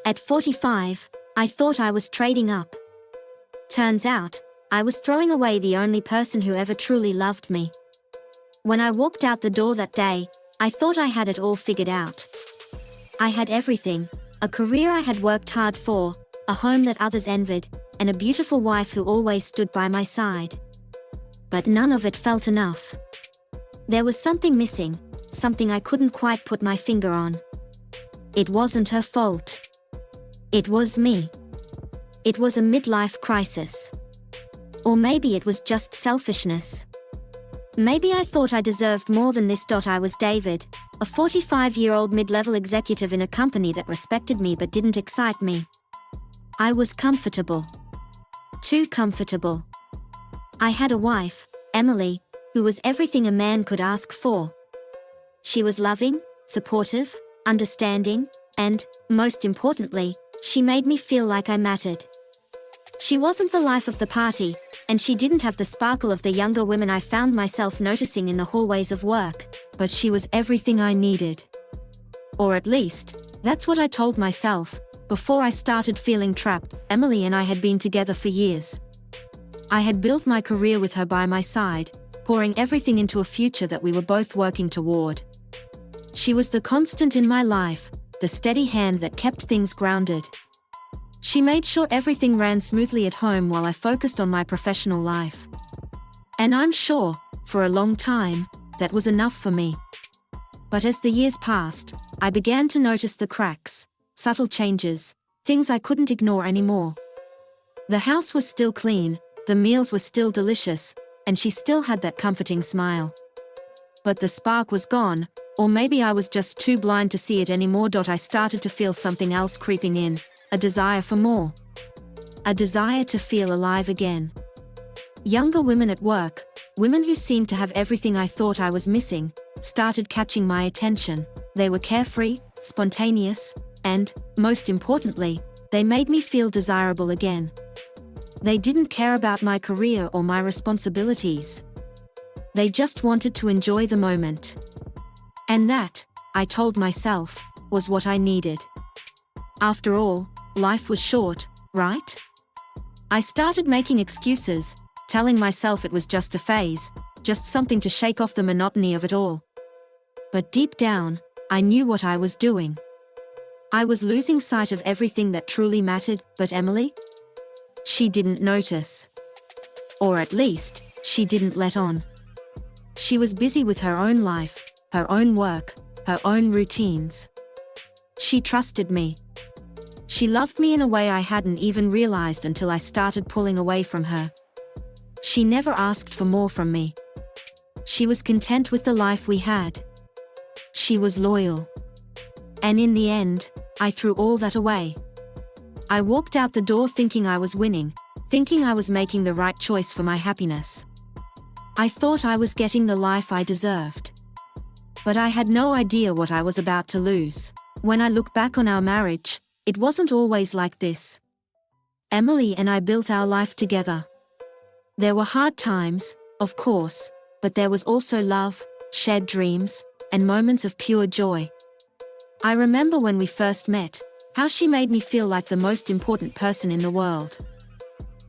At 45, I thought I was trading up. Turns out, I was throwing away the only person who ever truly loved me. When I walked out the door that day, I thought I had it all figured out. I had everything: a career I had worked hard for, a home that others envied, and a beautiful wife who always stood by my side. But none of it felt enough. There was something missing, something I couldn't quite put my finger on. It wasn't her fault. It was me. It was a midlife crisis. Or maybe it was just selfishness. Maybe I thought I deserved more than this. I was David, a 45-year-old mid-level executive in a company that respected me but didn't excite me. I was comfortable. Too comfortable. I had a wife, Emily, who was everything a man could ask for. She was loving, supportive, understanding, and, most importantly, she made me feel like I mattered. She wasn't the life of the party, and she didn't have the sparkle of the younger women I found myself noticing in the hallways of work, but she was everything I needed. Or at least, that's what I told myself, before I started feeling trapped. Emily and I had been together for years. I had built my career with her by my side, pouring everything into a future that we were both working toward. She was the constant in my life, the steady hand that kept things grounded. She made sure everything ran smoothly at home while I focused on my professional life. And I'm sure, for a long time, that was enough for me. But as the years passed, I began to notice the cracks, subtle changes, things I couldn't ignore anymore. The house was still clean, the meals were still delicious, and she still had that comforting smile. But the spark was gone, or maybe I was just too blind to see it anymore. I started to feel something else creeping in. A desire for more. A desire to feel alive again. Younger women at work, women who seemed to have everything I thought I was missing, started catching my attention. They were carefree, spontaneous, and, most importantly, they made me feel desirable again. They didn't care about my career or my responsibilities. They just wanted to enjoy the moment. And that, I told myself, was what I needed. After all, life was short, right? I started making excuses, telling myself it was just a phase, just something to shake off the monotony of it all. But deep down, I knew what I was doing. I was losing sight of everything that truly mattered. But Emily? She didn't notice. Or at least, she didn't let on. She was busy with her own life, her own work, her own routines. She trusted me. She loved me in a way I hadn't even realized until I started pulling away from her. She never asked for more from me. She was content with the life we had. She was loyal. And in the end, I threw all that away. I walked out the door thinking I was winning, thinking I was making the right choice for my happiness. I thought I was getting the life I deserved. But I had no idea what I was about to lose. When I look back on our marriage, it wasn't always like this. Emily and I built our life together. There were hard times, of course, but there was also love, shared dreams, and moments of pure joy. I remember when we first met, how she made me feel like the most important person in the world.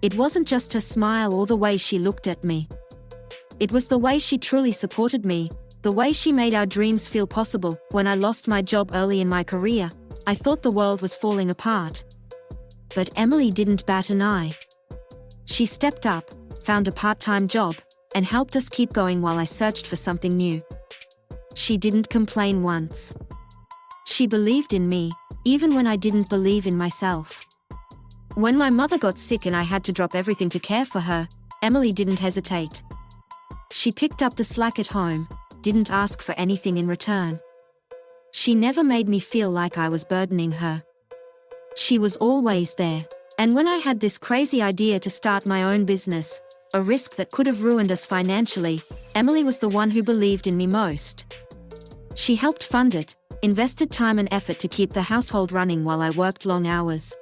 It wasn't just her smile or the way she looked at me. It was the way she truly supported me, the way she made our dreams feel possible. When I lost my job early in my career, I thought the world was falling apart. But Emily didn't bat an eye. She stepped up, found a part-time job, and helped us keep going while I searched for something new. She didn't complain once. She believed in me, even when I didn't believe in myself. When my mother got sick and I had to drop everything to care for her, Emily didn't hesitate. She picked up the slack at home, didn't ask for anything in return. She never made me feel like I was burdening her. She was always there. And when I had this crazy idea to start my own business, a risk that could have ruined us financially, Emily was the one who believed in me most. She helped fund it, invested time and effort to keep the household running while I worked long hours.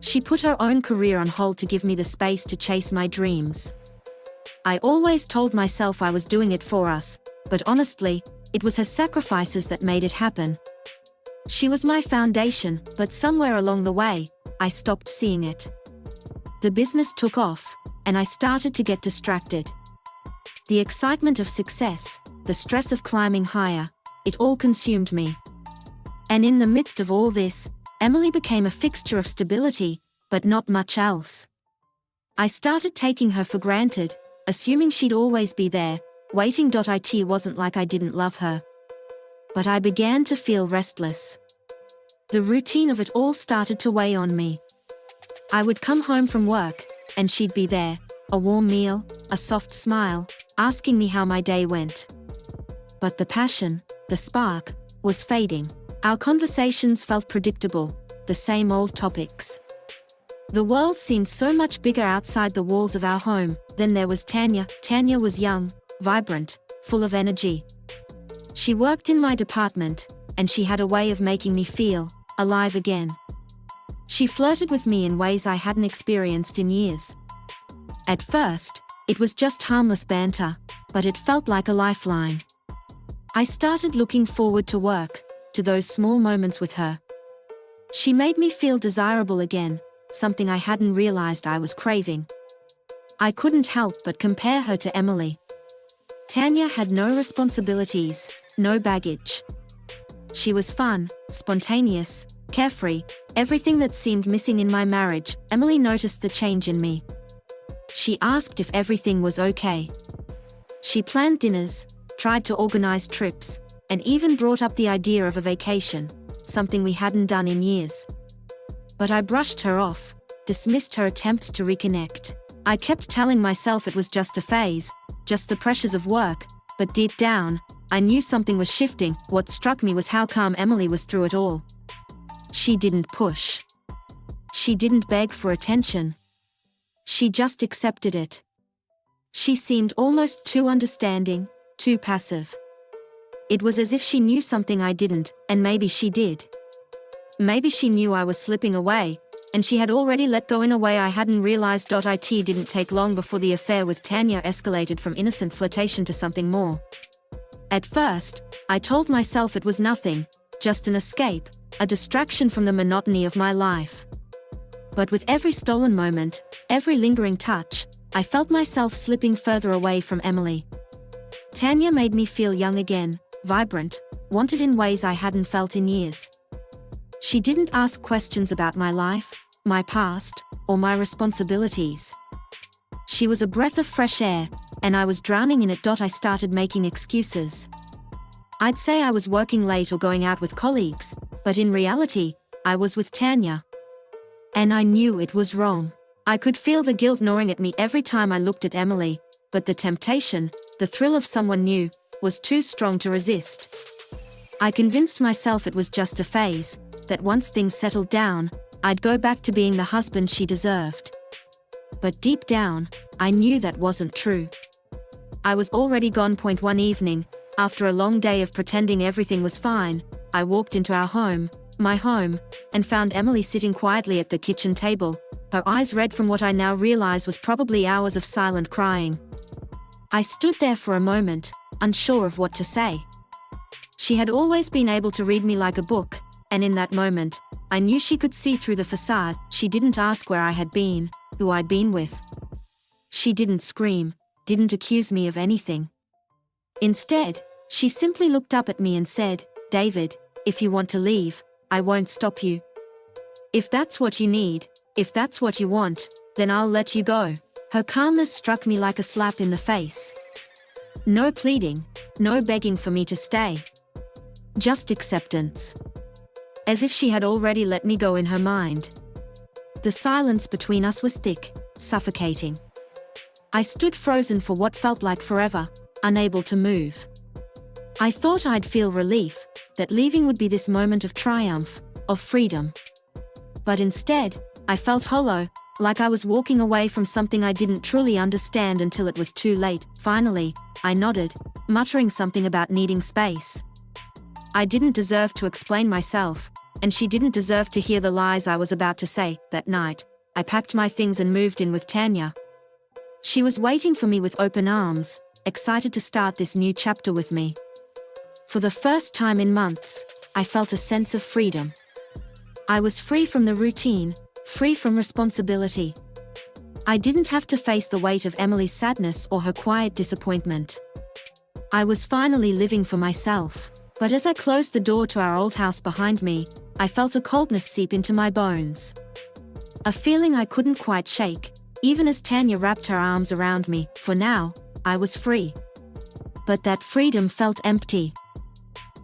She put her own career on hold to give me the space to chase my dreams. I always told myself I was doing it for us, but honestly, it was her sacrifices that made it happen. She was my foundation, but somewhere along the way, I stopped seeing it. The business took off, and I started to get distracted. The excitement of success, the stress of climbing higher, it all consumed me. And in the midst of all this, Emily became a fixture of stability, but not much else. I started taking her for granted, assuming she'd always be there, waiting. It wasn't like I didn't love her. But I began to feel restless. The routine of it all started to weigh on me. I would come home from work, and she'd be there, a warm meal, a soft smile, asking me how my day went. But the passion, the spark, was fading. Our conversations felt predictable, the same old topics. The world seemed so much bigger outside the walls of our home. Then there was Tanya. Tanya was young, vibrant, full of energy. She worked in my department, and she had a way of making me feel alive again. She flirted with me in ways I hadn't experienced in years. At first, it was just harmless banter, but it felt like a lifeline. I started looking forward to work, to those small moments with her. She made me feel desirable again, something I hadn't realized I was craving. I couldn't help but compare her to Emily. Tanya had no responsibilities, no baggage. She was fun, spontaneous, carefree, everything that seemed missing in my marriage. Emily noticed the change in me. She asked if everything was okay. She planned dinners, tried to organize trips, and even brought up the idea of a vacation, something we hadn't done in years. But I brushed her off, dismissed her attempts to reconnect. I kept telling myself it was just a phase, just the pressures of work, but deep down, I knew something was shifting. What struck me was how calm Emily was through it all. She didn't push. She didn't beg for attention. She just accepted it. She seemed almost too understanding, too passive. It was as if she knew something I didn't, and maybe she did. Maybe she knew I was slipping away, and she had already let go in a way I hadn't realized. It didn't take long before the affair with Tanya escalated from innocent flirtation to something more. At first, I told myself it was nothing, just an escape, a distraction from the monotony of my life. But with every stolen moment, every lingering touch, I felt myself slipping further away from Emily. Tanya made me feel young again, vibrant, wanted in ways I hadn't felt in years. She didn't ask questions about my life, my past, or my responsibilities. She was a breath of fresh air, and I was drowning in it. I started making excuses. I'd say I was working late or going out with colleagues, but in reality, I was with Tanya. And I knew it was wrong. I could feel the guilt gnawing at me every time I looked at Emily, but the temptation, the thrill of someone new, was too strong to resist. I convinced myself it was just a phase, that once things settled down, I'd go back to being the husband she deserved. But deep down, I knew that wasn't true. I was already gone. One evening, after a long day of pretending everything was fine, I walked into our home, my home, and found Emily sitting quietly at the kitchen table, her eyes red from what I now realize was probably hours of silent crying. I stood there for a moment, unsure of what to say. She had always been able to read me like a book, and in that moment, I knew she could see through the facade. She didn't ask where I had been, who I'd been with. She didn't scream, didn't accuse me of anything. Instead, she simply looked up at me and said, "David, if you want to leave, I won't stop you. If that's what you need, if that's what you want, then I'll let you go." Her calmness struck me like a slap in the face. No pleading, no begging for me to stay. Just acceptance. As if she had already let me go in her mind. The silence between us was thick, suffocating. I stood frozen for what felt like forever, unable to move. I thought I'd feel relief, that leaving would be this moment of triumph, of freedom. But instead, I felt hollow, like I was walking away from something I didn't truly understand until it was too late. Finally, I nodded, muttering something about needing space. I didn't deserve to explain myself, and she didn't deserve to hear the lies I was about to say. That night, I packed my things and moved in with Tanya. She was waiting for me with open arms, excited to start this new chapter with me. For the first time in months, I felt a sense of freedom. I was free from the routine, free from responsibility. I didn't have to face the weight of Emily's sadness or her quiet disappointment. I was finally living for myself. But as I closed the door to our old house behind me, I felt a coldness seep into my bones. A feeling I couldn't quite shake, even as Tanya wrapped her arms around me. For now, I was free. But that freedom felt empty.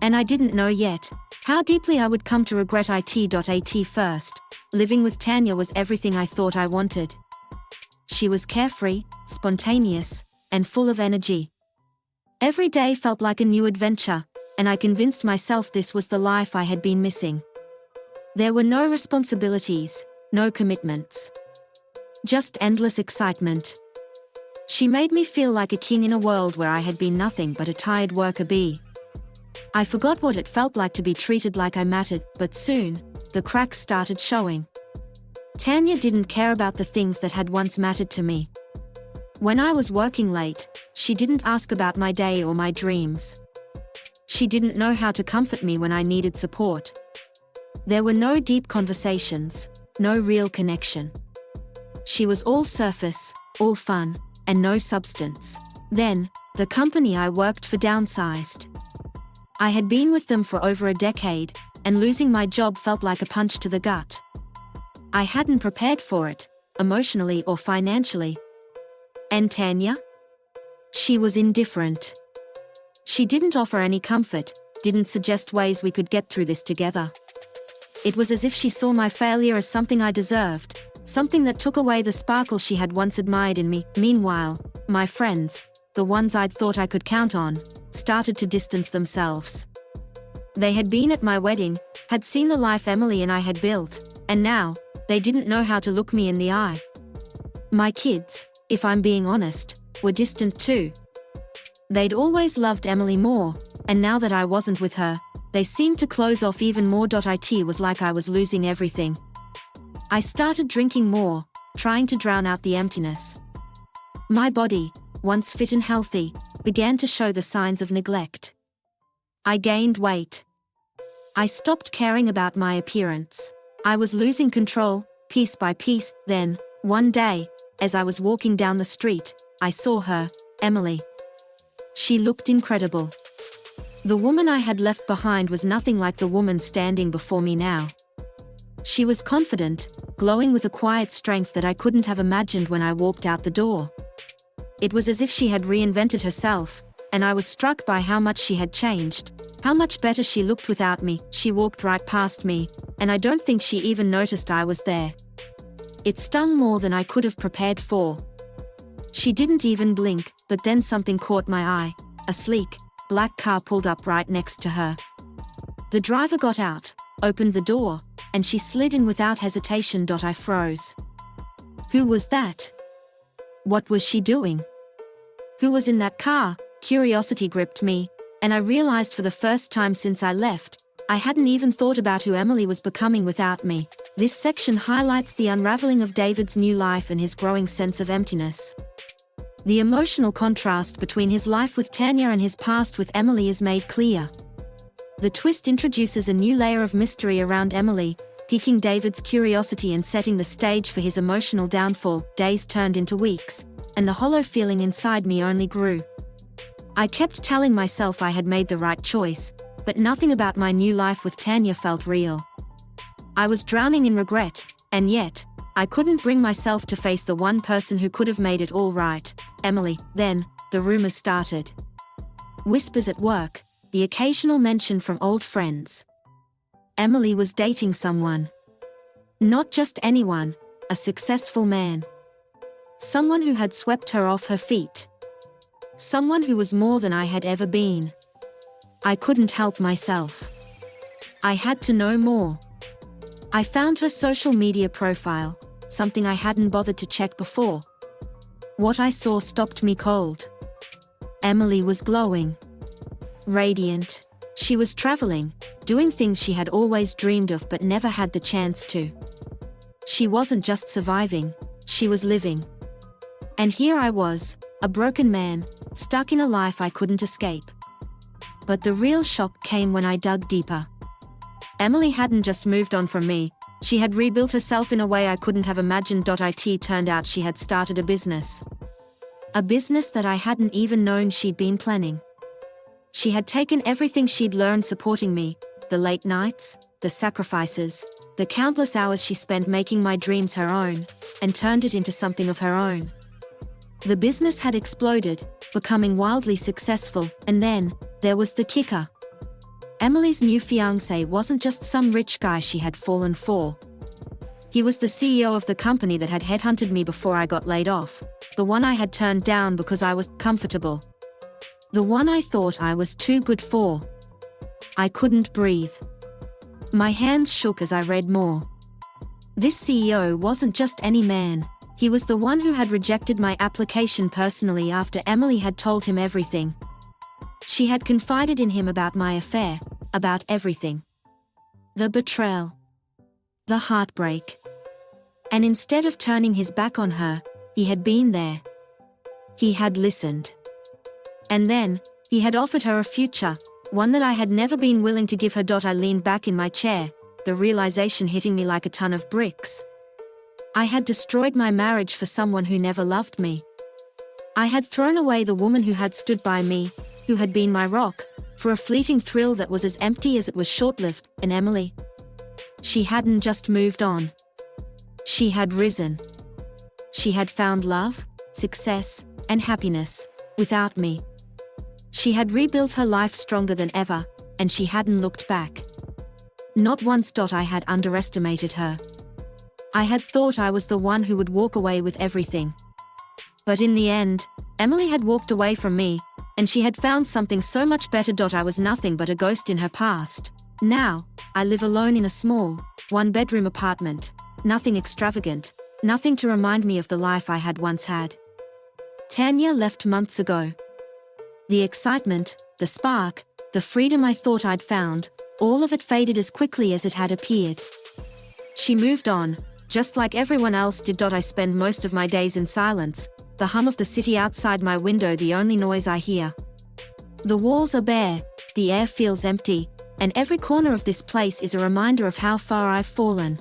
And I didn't know yet how deeply I would come to regret it. First, living with Tanya was everything I thought I wanted. She was carefree, spontaneous, and full of energy. Every day felt like a new adventure, and I convinced myself this was the life I had been missing. There were no responsibilities, no commitments. Just endless excitement. She made me feel like a king in a world where I had been nothing but a tired worker bee. I forgot what it felt like to be treated like I mattered, but soon, the cracks started showing. Tanya didn't care about the things that had once mattered to me. When I was working late, she didn't ask about my day or my dreams. She didn't know how to comfort me when I needed support. There were no deep conversations, no real connection. She was all surface, all fun, and no substance. Then, the company I worked for downsized. I had been with them for over a decade, and losing my job felt like a punch to the gut. I hadn't prepared for it, emotionally or financially. And Tanya? She was indifferent. She didn't offer any comfort, didn't suggest ways we could get through this together. It was as if she saw my failure as something I deserved, something that took away the sparkle she had once admired in me. Meanwhile, my friends, the ones I'd thought I could count on, started to distance themselves. They had been at my wedding, had seen the life Emily and I had built, and now, they didn't know how to look me in the eye. My kids, if I'm being honest, were distant too. They'd always loved Emily more, and now that I wasn't with her, they seemed to close off even more. It was like I was losing everything. I started drinking more, trying to drown out the emptiness. My body, once fit and healthy, began to show the signs of neglect. I gained weight. I stopped caring about my appearance. I was losing control, piece by piece. Then, one day, as I was walking down the street, I saw her, Emily. She looked incredible. The woman I had left behind was nothing like the woman standing before me now. She was confident, glowing with a quiet strength that I couldn't have imagined when I walked out the door. It was as if she had reinvented herself, and I was struck by how much she had changed, how much better she looked without me. She walked right past me, and I don't think she even noticed I was there. It stung more than I could have prepared for. She didn't even blink, but then something caught my eye. A sleek, black car pulled up right next to her. The driver got out, opened the door, and she slid in without hesitation. I froze. Who was that? What was she doing? Who was in that car? Curiosity gripped me, and I realized for the first time since I left, I hadn't even thought about who Emily was becoming without me. This section highlights the unraveling of David's new life and his growing sense of emptiness. The emotional contrast between his life with Tanya and his past with Emily is made clear. The twist introduces a new layer of mystery around Emily, piquing David's curiosity and setting the stage for his emotional downfall. Days turned into weeks, and the hollow feeling inside me only grew. I kept telling myself I had made the right choice, but nothing about my new life with Tanya felt real. I was drowning in regret, and yet, I couldn't bring myself to face the one person who could have made it all right, Emily. Then, the rumors started. Whispers at work, the occasional mention from old friends. Emily was dating someone. Not just anyone, a successful man. Someone who had swept her off her feet. Someone who was more than I had ever been. I couldn't help myself. I had to know more. I found her social media profile, something I hadn't bothered to check before. What I saw stopped me cold. Emily was glowing. Radiant. She was traveling, doing things she had always dreamed of but never had the chance to. She wasn't just surviving, she was living. And here I was, a broken man, stuck in a life I couldn't escape. But the real shock came when I dug deeper. Emily hadn't just moved on from me, she had rebuilt herself in a way I couldn't have imagined. It turned out she had started a business. A business that I hadn't even known she'd been planning. She had taken everything she'd learned supporting me, the late nights, the sacrifices, the countless hours she spent making my dreams her own, and turned it into something of her own. The business had exploded, becoming wildly successful, and then, there was the kicker. Emily's new fiancé wasn't just some rich guy she had fallen for. He was the CEO of the company that had headhunted me before I got laid off, the one I had turned down because I was comfortable. The one I thought I was too good for. I couldn't breathe. My hands shook as I read more. This CEO wasn't just any man, he was the one who had rejected my application personally after Emily had told him everything. She had confided in him about my affair, about everything. The betrayal. The heartbreak. And instead of turning his back on her, he had been there. He had listened. And then, he had offered her a future, one that I had never been willing to give her. I leaned back in my chair, the realization hitting me like a ton of bricks. I had destroyed my marriage for someone who never loved me. I had thrown away the woman who had stood by me, who had been my rock, for a fleeting thrill that was as empty as it was short-lived. And Emily? She hadn't just moved on. She had risen. She had found love, success, and happiness, without me. She had rebuilt her life stronger than ever, and she hadn't looked back. Not once. I had underestimated her. I had thought I was the one who would walk away with everything. But in the end, Emily had walked away from me, and she had found something so much better. I was nothing but a ghost in her past. Now, I live alone in a small, one-bedroom apartment, nothing extravagant, nothing to remind me of the life I had once had. Tanya left months ago. The excitement, the spark, the freedom I thought I'd found, all of it faded as quickly as it had appeared. She moved on, just like everyone else did. I spend most of my days in silence, the hum of the city outside my window the only noise I hear. The walls are bare, the air feels empty, and every corner of this place is a reminder of how far I've fallen.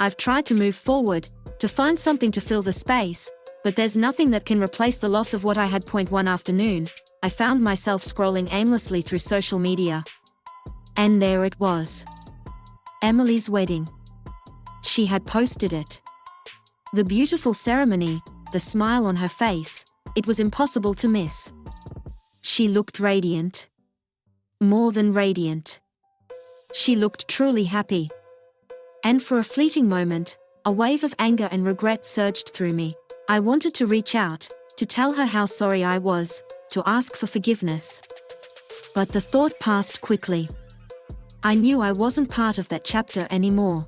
I've tried to move forward, to find something to fill the space, but there's nothing that can replace the loss of what I had. One afternoon, I found myself scrolling aimlessly through social media. And there it was. Emily's wedding. She had posted it. The beautiful ceremony, the smile on her face, it was impossible to miss. She looked radiant. More than radiant. She looked truly happy. And for a fleeting moment, a wave of anger and regret surged through me. I wanted to reach out, to tell her how sorry I was, to ask for forgiveness. But the thought passed quickly. I knew I wasn't part of that chapter anymore.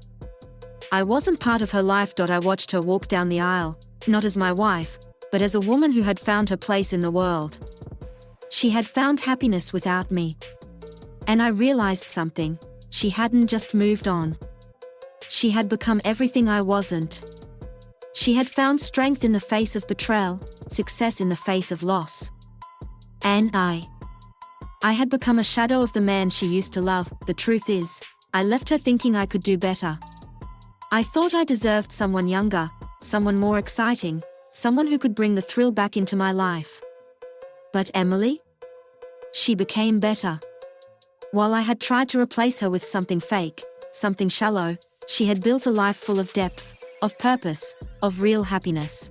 I wasn't part of her life. I watched her walk down the aisle, not as my wife, but as a woman who had found her place in the world. She had found happiness without me. And I realized something, she hadn't just moved on. She had become everything I wasn't. She had found strength in the face of betrayal, success in the face of loss. And I had become a shadow of the man she used to love. The truth is, I left her thinking I could do better. I thought I deserved someone younger, someone more exciting, someone who could bring the thrill back into my life. But Emily? She became better. While I had tried to replace her with something fake, something shallow, she had built a life full of depth, of purpose, of real happiness.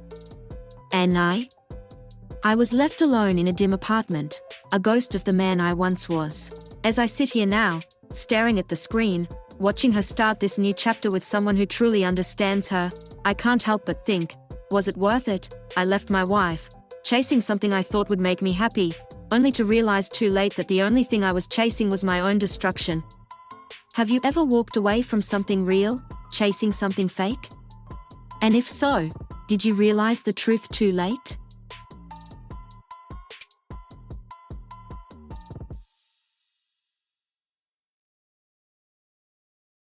And I was left alone in a dim apartment, a ghost of the man I once was. As I sit here now, staring at the screen, watching her start this new chapter with someone who truly understands her, I can't help but think, was it worth it? I left my wife, chasing something I thought would make me happy, only to realize too late that the only thing I was chasing was my own destruction. Have you ever walked away from something real, chasing something fake? And if so, did you realize the truth too late?